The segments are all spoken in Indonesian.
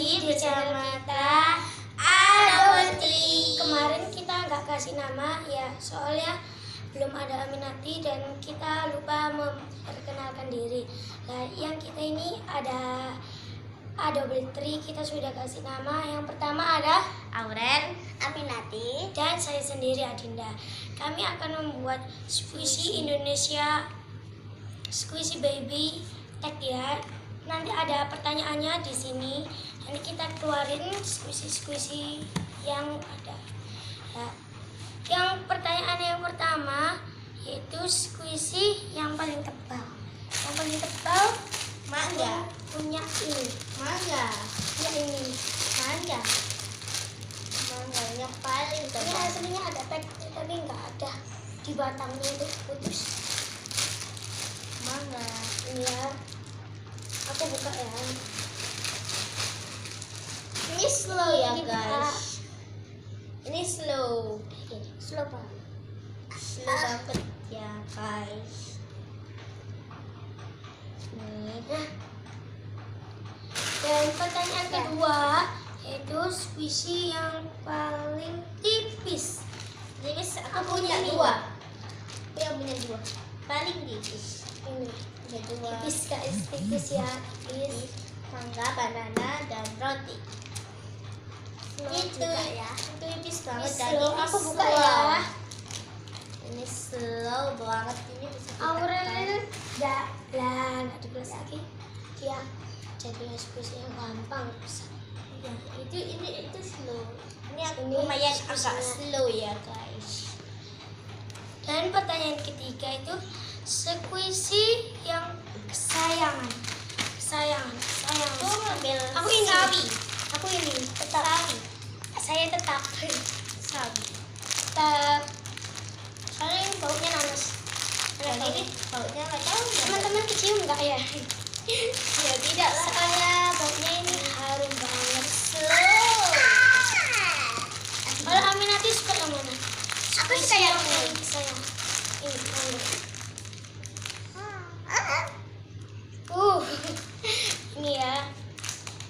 lagi bersama kita Aminati. Kemarin kita nggak kasih nama ya, soalnya belum ada Aminati dan kita lupa memperkenalkan diri. Nah, yang kita ini ada double tree, kita sudah kasih nama. Yang pertama ada Auren, Aminati, dan saya sendiri Adinda. Kami akan membuat squishy Indonesia, squishy baby tag ya. Nanti ada pertanyaannya di sini. Nanti kita keluarin squishy yang ada. Ya. Yang pertanyaan yang pertama yaitu squishy yang paling tebal. Yang paling tebal mangga, punya ini. mangga, Ya ini. mangga, mangga yang paling Ini tebal. aslinya ada tag tapi nggak ada di batangnya, itu putus. Mangga. Ini ya. Aku buka ya. Ini slow ya Ini guys. Ini slow, Slow banget. slow banget ya guys. Nih, Dan pertanyaan kedua yaitu squishy yang paling tipis. jadi Aku aku punya ini. dua. Aku yang punya dua. Paling tipis. Ini Punya dua. tipis guys, tipis ya, tipis. Mangga, banana, dan roti. Slow Itu juga ya. itu tipis banget Ini dan slow. ini Aku buka slow. ya. Ini slow banget, ini bisa kita Aurel enggak lah, nggak dibahas lagi. Ya, jadi squishy yang gampang bisa. Ya, itu slow. Ini aku Ini lumayan squishy-nya. agak slow ya guys. Dan pertanyaan ketiga itu squishy yang kesayangan. Kesayangan. Aku ngambil Aku ini. sawi. Aku ini tetap. Saya tetap. Sawi. Tetap. Soalnya ini baunya nanas. Dan ini baunya nggak tahu. Teman-teman kecium nggak ya? Ya tidak lah. Soalnya baunya ini harum banget. Slow. Kalau Aminati suka yang mana? Aku suka yang ini. paling disayang. Ini mangga. Ini ya.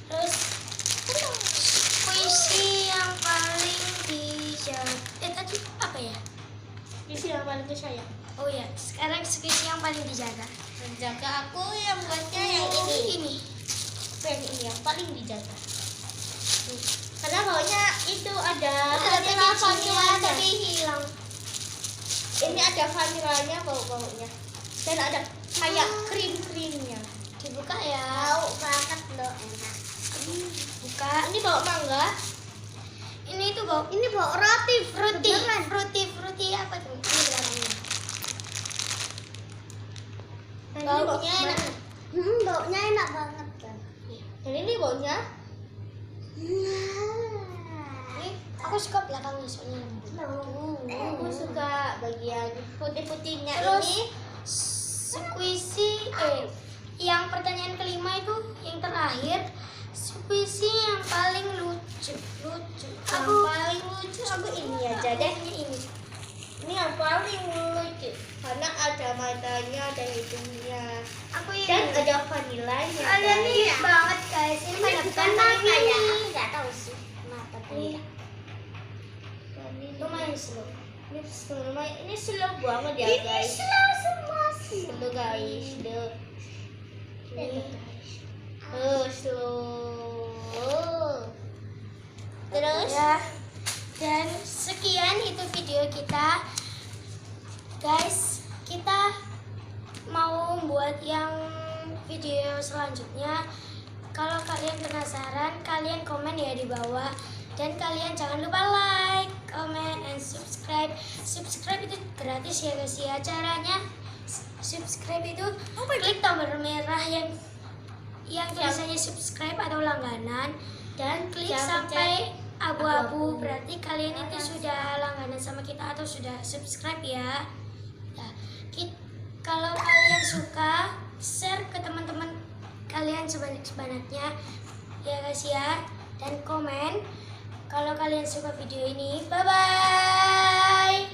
Terus squishy yang paling dijaga. Tadi apa ya? Di sini yang paling sayang. Oh ya, sekarang squishy yang paling dijaga. Menjaga aku yang buatnya yang ini. Ini. Yang ini yang paling dijaga. Karena baunya itu ada Ada vanilla vanilanya. tapi hilang. Ini ada vanilanya bau-baunya. Dan ada kayak krim-krimnya. Dibuka ya. Bau banget loh, enak. Buka. Ini bau mangga. Ini tuh bau. Ini bau roti, Fruity apa tuh? Ini belakangnya. Dan ini Baunya baunya enak. enak. Baunya enak banget kan. Dan ini baunya. Ini aku suka belakangnya soalnya lembut. Aku suka bagian putih-putihnya Terus ini. squishy yang pertanyaan kelima itu yang terakhir, squishy yang paling lucu. Yang paling lucu aku ini aja deh. Ini yang paling lucu karena ada matanya, ada hidungnya, Aku ini. dan ada vanilanya. Kalian guys. nih banget guys. Ini Ini pada bukan mata mata ya? ini. Aku nggak tahu sih mata Ini ini lumayan slow. ini slow banget ya guys. Slow semua sih. Slow guys, slow. Ini. Slow. Terus Ya. Dan sekian itu video kita. Guys, kita mau buat yang video selanjutnya. Kalau kalian penasaran, kalian komen ya di bawah. Dan kalian jangan lupa like, comment, and subscribe. Subscribe itu gratis ya guys ya. Caranya subscribe itu klik tombol merah yang tulisannya subscribe atau langganan, dan klik Jangan sampai abu-abu, berarti kalian itu sudah langganan sama kita atau sudah subscribe ya. Ya, kalau kalian suka, share ke teman-teman kalian sebanyak-banyaknya ya guys ya, dan komen kalau kalian suka video ini. Bye bye.